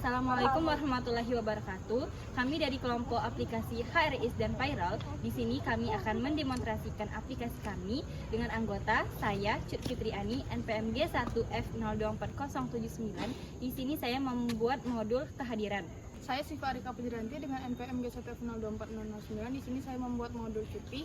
Assalamualaikum warahmatullahi wabarakatuh. Kami dari kelompok aplikasi HRIS dan Viral. Di sini kami akan mendemonstrasikan aplikasi kami dengan anggota saya Cut Fitriani NPMG 1F024079. Di sini saya membuat modul kehadiran. Saya Siva Arika Pujranti dengan NPMG 1F024009. Di sini saya membuat modul cuti.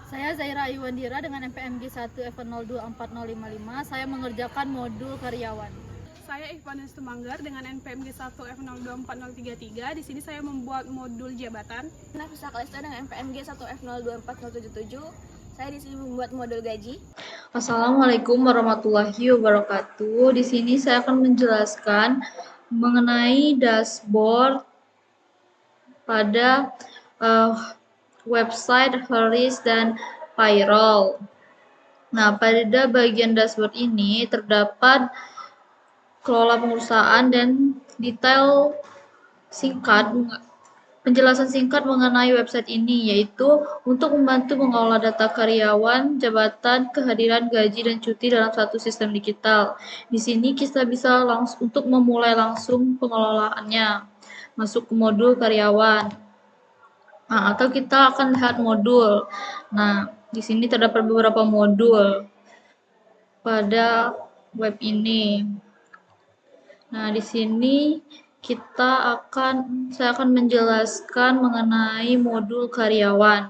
Saya Zaira Ayuwandira dengan NPMG 1F024055. Saya mengerjakan modul karyawan. Saya Ivanes Tumanggar dengan NPMG 1F024033. Di sini saya membuat modul jabatan. Nafisa Kalista dengan NPMG 1F024077. Saya di sini membuat modul gaji. Assalamualaikum warahmatullahi wabarakatuh. Di sini saya akan menjelaskan mengenai dashboard pada website HRIS dan Viral. Nah, pada bagian dashboard ini terdapat kelola pengurusan dan detail singkat, penjelasan singkat mengenai website ini, yaitu untuk membantu mengolah data karyawan, jabatan, kehadiran, gaji, dan cuti dalam satu sistem digital. Di sini kita bisa langsung untuk memulai langsung pengelolaannya, masuk ke modul karyawan. Nah, atau kita akan lihat modul. Nah, di sini terdapat beberapa modul pada web ini. Nah, di sini saya akan menjelaskan mengenai modul karyawan.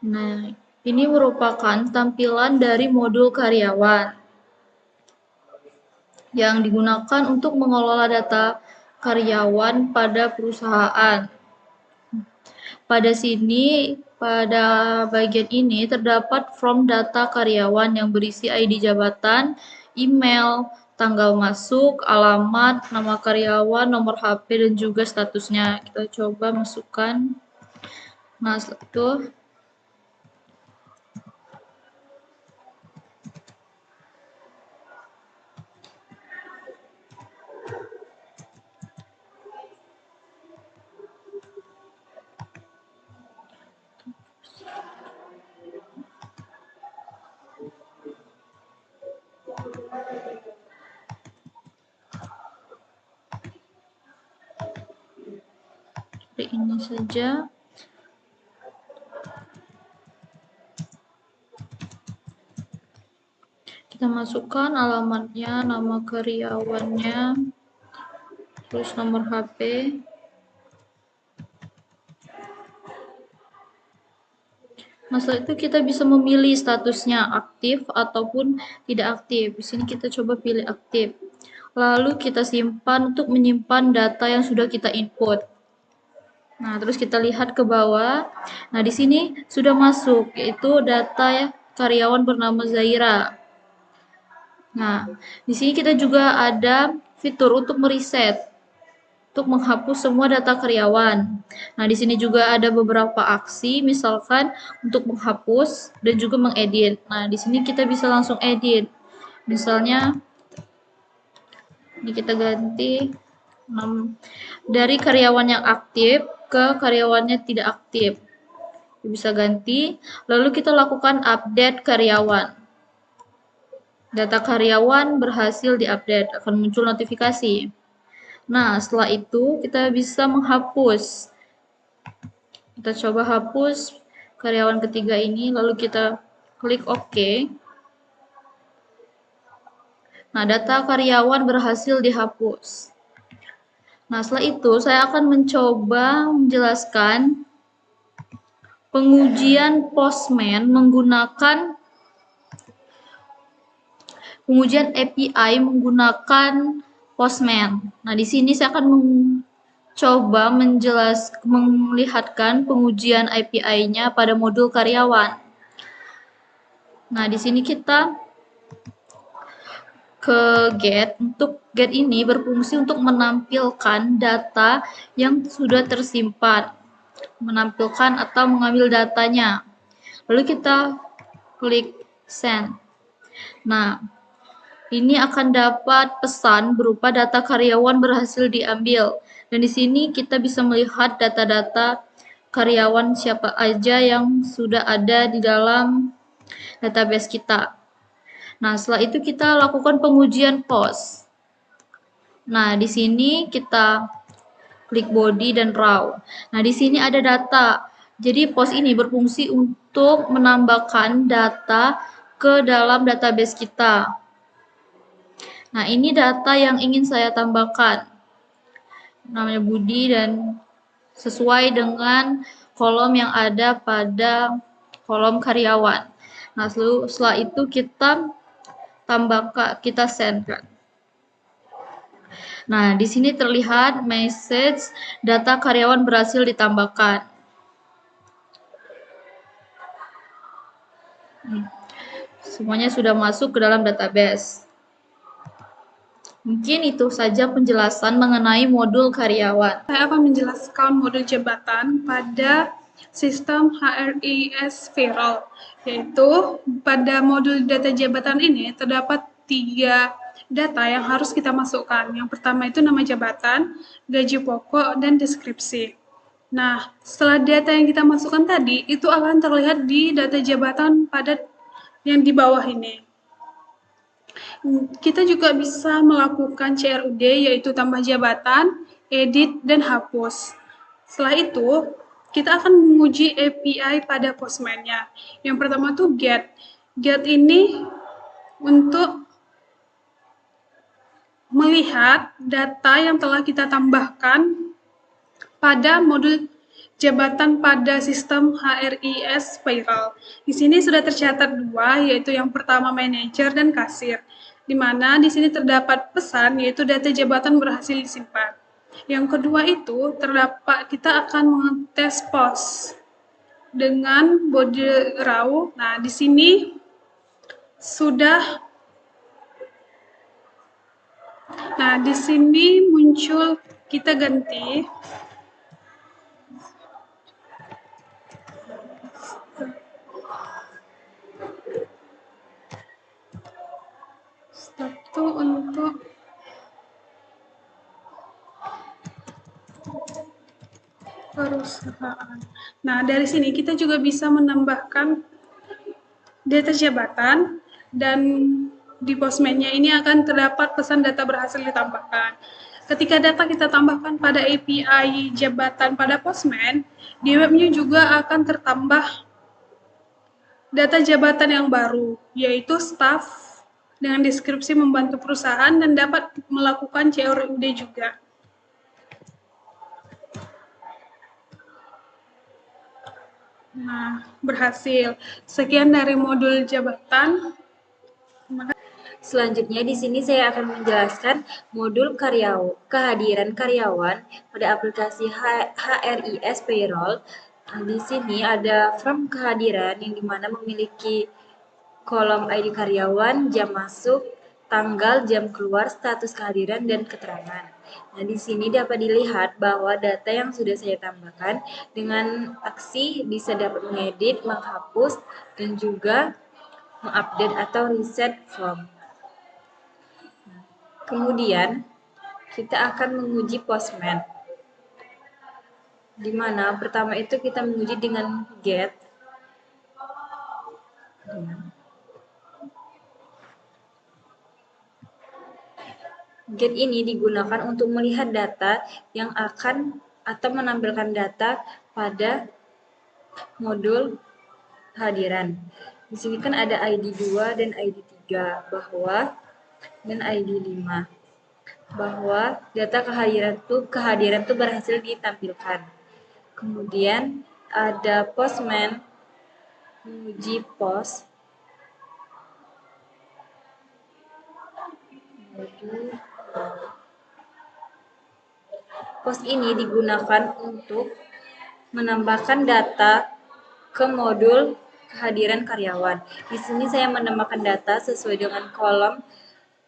Nah, ini merupakan tampilan dari modul karyawan yang digunakan untuk mengelola data karyawan pada perusahaan. Pada bagian ini terdapat form data karyawan yang berisi ID jabatan, email, tanggal masuk, alamat, nama karyawan, nomor HP, dan juga statusnya. Kita coba masukkan. Nah, setelah itu ini saja. Kita masukkan alamatnya, nama karyawannya, terus nomor HP. Nah, setelah itu kita bisa memilih statusnya aktif ataupun tidak aktif. Di sini kita coba pilih aktif. Lalu kita simpan untuk menyimpan data yang sudah kita input. Nah, terus kita lihat ke bawah. Nah, di sini sudah masuk, yaitu data karyawan bernama Zaira. Nah, di sini kita juga ada fitur untuk mereset, untuk menghapus semua data karyawan. Nah, di sini juga ada beberapa aksi, misalkan untuk menghapus dan juga mengedit. Nah, di sini kita bisa langsung edit. Misalnya, ini kita ganti dari karyawan yang aktif ke karyawannya tidak aktif. Bisa ganti, lalu kita lakukan update karyawan. Data karyawan berhasil diupdate, akan muncul notifikasi. Nah, setelah itu kita bisa menghapus. Kita coba hapus karyawan ketiga ini, lalu kita klik OK. Nah, data karyawan berhasil dihapus. Nah, setelah itu saya akan mencoba menjelaskan pengujian Postman menggunakan pengujian API menggunakan Postman. Nah, di sini saya akan mencoba melihatkan pengujian API-nya pada modul karyawan. Nah, di sini kita ke get. Untuk get ini berfungsi untuk menampilkan data yang sudah tersimpan, menampilkan atau mengambil datanya. Lalu kita klik send. Nah, ini akan dapat pesan berupa data karyawan berhasil diambil. Dan di sini kita bisa melihat data-data karyawan siapa aja yang sudah ada di dalam database kita. Nah, setelah itu kita lakukan pengujian pos. Nah, di sini kita klik body dan raw. Nah, di sini ada data. Jadi pos ini berfungsi untuk menambahkan data ke dalam database kita. Nah, ini data yang ingin saya tambahkan. Namanya Budi dan sesuai dengan kolom yang ada pada kolom karyawan. Nah, setelah itu kita tambahkan, kita sendkan. Nah, di sini terlihat message data karyawan berhasil ditambahkan. Semuanya sudah masuk ke dalam database. Mungkin itu saja penjelasan mengenai modul karyawan. Saya akan menjelaskan modul jabatan pada sistem HRIS payroll, yaitu pada modul data jabatan ini terdapat 3 data yang harus kita masukkan. Yang pertama itu nama jabatan, gaji pokok, dan deskripsi. Nah, setelah data yang kita masukkan tadi, itu akan terlihat di data jabatan pada yang di bawah ini. Kita juga bisa melakukan CRUD, yaitu tambah jabatan, edit, dan hapus. Setelah itu, kita akan menguji API pada Postman-nya. Yang pertama tuh get. Get ini untuk melihat data yang telah kita tambahkan pada modul jabatan pada sistem HRIS payroll. Di sini sudah tercatat 2, yaitu yang pertama manajer dan kasir, di mana di sini terdapat pesan, yaitu data jabatan berhasil disimpan. Yang kedua itu terdapat, kita akan mengetes pos dengan body raw. Nah, di sini sudah, nah di sini muncul, kita ganti. Satu untuk perusahaan. Nah, dari sini kita juga bisa menambahkan data jabatan, dan di Postman-nya ini akan terdapat pesan data berhasil ditambahkan. Ketika data kita tambahkan pada API jabatan pada Postman, di webnya juga akan tertambah data jabatan yang baru, yaitu staff dengan deskripsi membantu perusahaan dan dapat melakukan CRUD juga. Nah, berhasil. Sekian dari modul jabatan. Selanjutnya di sini saya akan menjelaskan modul kehadiran karyawan pada aplikasi HRIS Payroll. Nah, di sini ada form kehadiran yang dimana memiliki kolom ID karyawan, jam masuk, tanggal, jam keluar, status kehadiran, dan keterangan. Nah, di sini dapat dilihat bahwa data yang sudah saya tambahkan dengan aksi bisa dapat mengedit, menghapus, dan juga mengupdate atau reset form. Kemudian, kita akan menguji Postman. Di mana pertama itu kita menguji dengan get. Get ini digunakan untuk melihat data yang akan atau menampilkan data pada modul kehadiran. Di sini kan ada ID 2 dan ID 3 dan ID 5 bahwa data kehadiran tuh berhasil ditampilkan. Kemudian ada Postman menguji pos. Pos ini digunakan untuk menambahkan data ke modul kehadiran karyawan. Di sini saya menambahkan data sesuai dengan kolom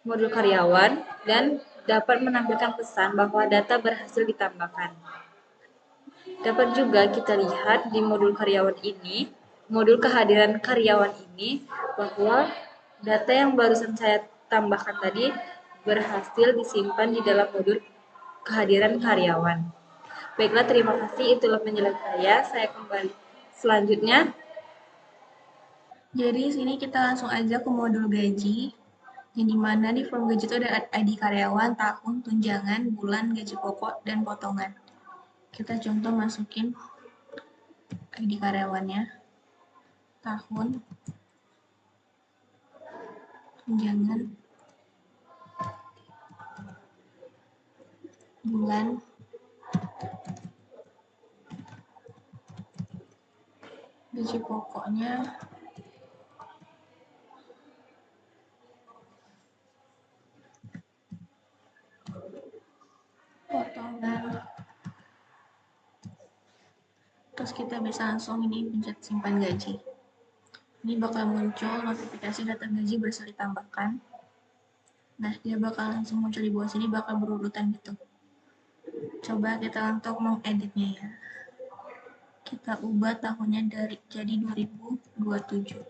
modul karyawan dan dapat menampilkan pesan bahwa data berhasil ditambahkan. Dapat juga kita lihat di modul karyawan ini, modul kehadiran karyawan ini, bahwa data yang barusan saya tambahkan tadi berhasil disimpan di dalam modul kehadiran karyawan. Baiklah, terima kasih. Itulah penjelasan saya. Saya kembali selanjutnya. Jadi sini kita langsung aja ke modul gaji. Yang dimana di form gaji itu ada ID karyawan, tahun, tunjangan, bulan, gaji pokok, dan potongan. Kita contoh masukin ID karyawannya, tahun, tunjangan, bulan, gaji pokoknya, potongan. Terus kita bisa langsung ini pencet simpan gaji. Ini bakal muncul notifikasi data gaji berhasil ditambahkan. Nah, dia bakal langsung muncul di bawah sini, bakal berurutan gitu. Coba kita untuk mengeditnya ya. Kita ubah tahunnya jadi 2027.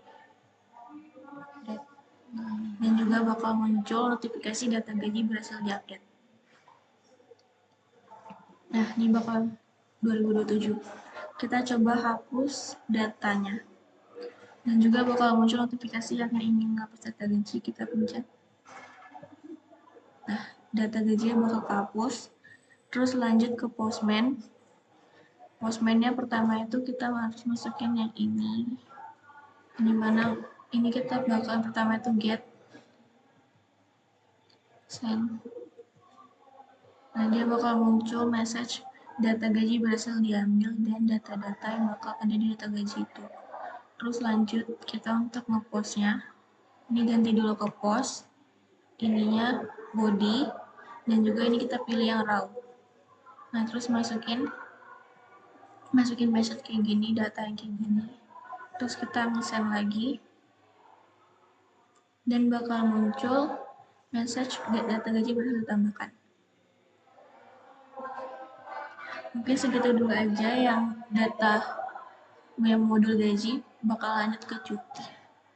Dan juga bakal muncul notifikasi data gaji berhasil diupdate. Nah, ini bakal 2027. Kita coba hapus datanya. Dan juga bakal muncul notifikasi yang ingin menghapus data gaji, kita pencet. Nah, data gajinya bakal kehapus. Terus lanjut ke postman. Postman-nya pertama itu kita harus masukin yang ini. Dimana ini kita bakal pertama itu get, send. Nah, dia bakal muncul message data gaji berhasil diambil dan data-data yang bakal ada di data gaji itu. Terus lanjut kita untuk nge-postnya. Ini ganti dulu ke post. Ininya body. Dan juga ini kita pilih yang raw. Nah, terus masukin message kayak gini, data yang kayak gini. Terus kita nge-send lagi. Dan bakal muncul message data gaji berhasil ditambahkan. Mungkin segitu dulu aja yang data yang modul gaji. Bakal lanjut ke cuti.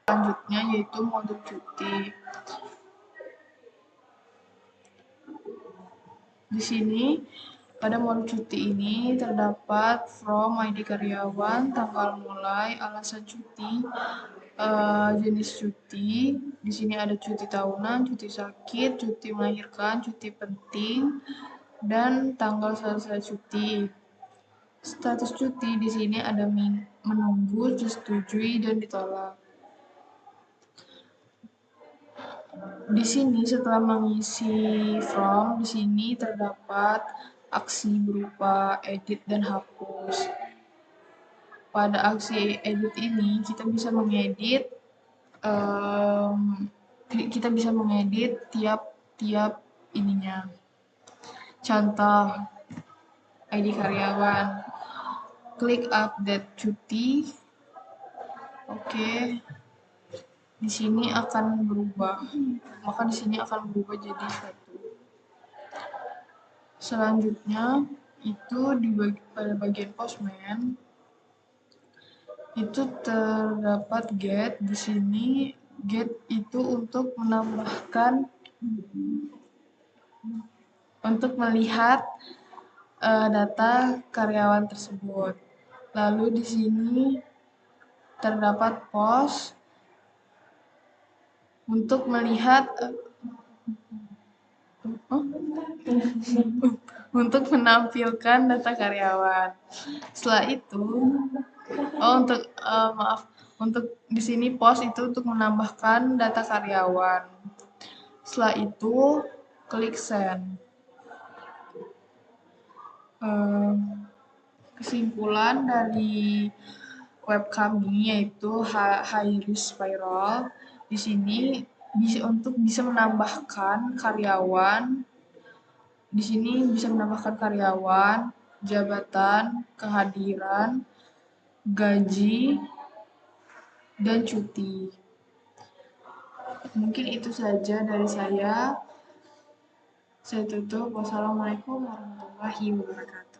Selanjutnya yaitu modul cuti. Di sini pada modul cuti ini terdapat from ID karyawan, tanggal mulai, alasan cuti, jenis cuti. Di sini ada cuti tahunan, cuti sakit, cuti melahirkan, cuti penting, dan tanggal selesai cuti. Status cuti di sini ada menunggu, disetujui, dan ditolak. Di sini setelah mengisi form, di sini terdapat aksi berupa edit dan hapus. Pada aksi edit ini kita bisa mengedit tiap ininya. Contoh ID karyawan. Klik update cuti. Oke. Di sini akan berubah. Maka di sini akan berubah jadi 1. Selanjutnya itu pada bagian postman itu terdapat get. Di sini get itu untuk melihat data karyawan tersebut. Lalu di sini terdapat post untuk melihat untuk menampilkan data karyawan. Setelah itu, untuk di sini post itu untuk menambahkan data karyawan. Setelah itu, klik send. Kesimpulan dari web kami yaitu High-Risk Payroll. Di sini bisa menambahkan karyawan. Di sini bisa menambahkan karyawan, jabatan, kehadiran, gaji, dan cuti. Mungkin itu saja dari saya. Saya tutup. Wassalamualaikum warahmatullahi wabarakatuh.